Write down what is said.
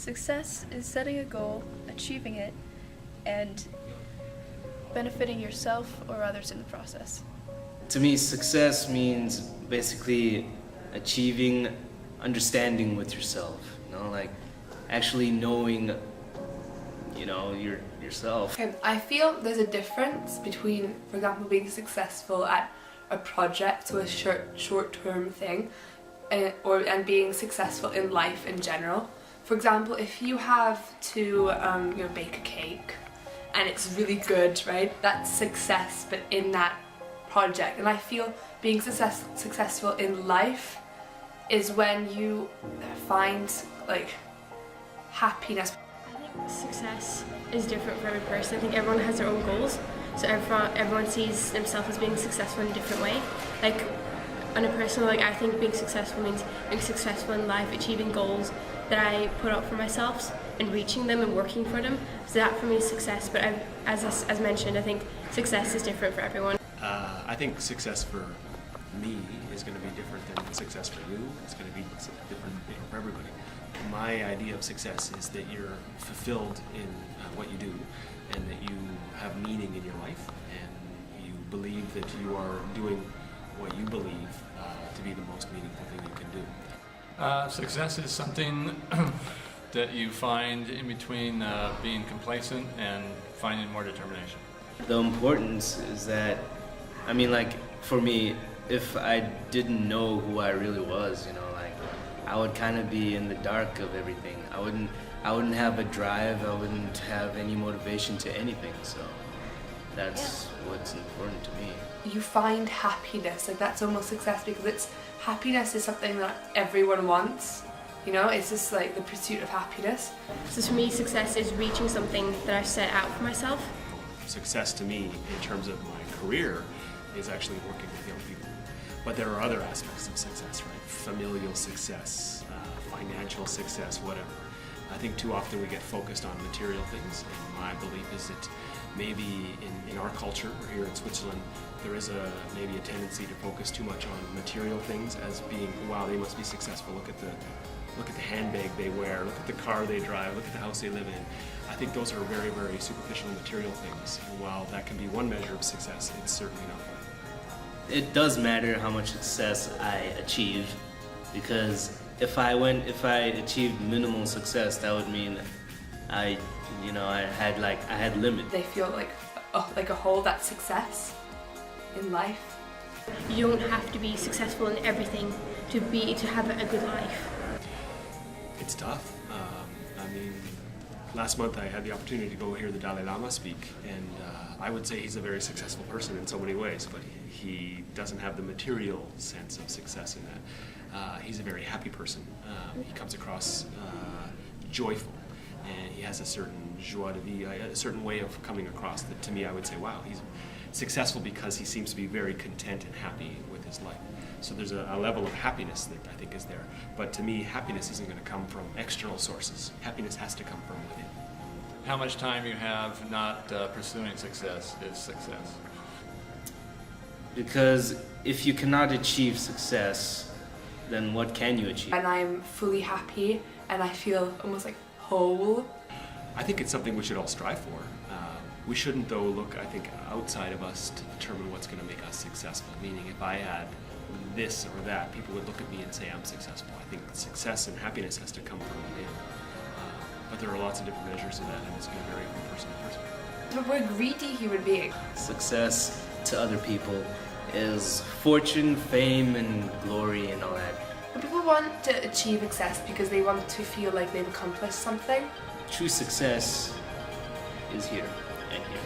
Success is setting a goal, achieving it, and benefiting yourself or others in the process. To me, success means basically achieving understanding with yourself, like actually knowing, yourself. Okay, I feel there's a difference between, for example, being successful at a project, so a short-term thing, and being successful in life in general. For example, if you have to bake a cake and it's really good, right? That's success, but in that project. And I feel being successful in life is when you find happiness. I think success is different for every person. I think everyone has their own goals, so everyone sees themselves as being successful in a different way. Like on a personal, I think being successful means being successful in life, achieving goals that I put up for myself and reaching them and working for them. So that for me is success. But as mentioned, I think success is different for everyone. I think success for me is going to be different than success for you. It's going to be different for everybody. My idea of success is that you're fulfilled in what you do, and that you have meaning in your life, and you believe that you are doing what you believe to be the most meaningful thing you can do. Success is something that you find in between being complacent and finding more determination. The importance is that, for me, if I didn't know who I really was, I would kind of be in the dark of everything. I wouldn't have a drive. I wouldn't have any motivation to anything. So that's what's important to me. You find happiness, that's almost success, because happiness is something that everyone wants. It's just the pursuit of happiness. So for me, success is reaching something that I've set out for myself. Success to me, in terms of my career, is actually working with young people. But there are other aspects of success, right? Familial success, financial success, whatever. I think too often we get focused on material things, and my belief is that maybe in our culture, or here in Switzerland, there is maybe a tendency to focus too much on material things as being, wow, they must be successful. Look at the handbag they wear, look at the car they drive, look at the house they live in. I think those are very, very superficial material things. And while that can be one measure of success, it's certainly not one. It does matter how much success I achieve, because if I achieved minimal success, that would mean I had limit. They feel like a whole, that's success in life. You don't have to be successful in everything to have a good life. It's tough. Last month I had the opportunity to go hear the Dalai Lama speak, and I would say he's a very successful person in so many ways, but he doesn't have the material sense of success in that. He's a very happy person. He comes across joyful, and he has a certain joie de vivre, a certain way of coming across that to me I would say, wow, he's successful because he seems to be very content and happy with his life. So there's a level of happiness that I think is there. But to me, happiness isn't going to come from external sources. Happiness has to come from within. How much time you have not pursuing success is success. Because if you cannot achieve success, then what can you achieve? And I'm fully happy, and I feel almost whole. I think it's something we should all strive for. We shouldn't, though, look, I think, outside of us to determine what's going to make us successful. Meaning, if I had this or that, people would look at me and say I'm successful. I think success and happiness has to come from within. But there are lots of different measures of that, and it's going to vary from person to person. But we're greedy human beings. Success to other people is fortune, fame, and glory and all that. But people want to achieve success because they want to feel like they've accomplished something. True success is here and here.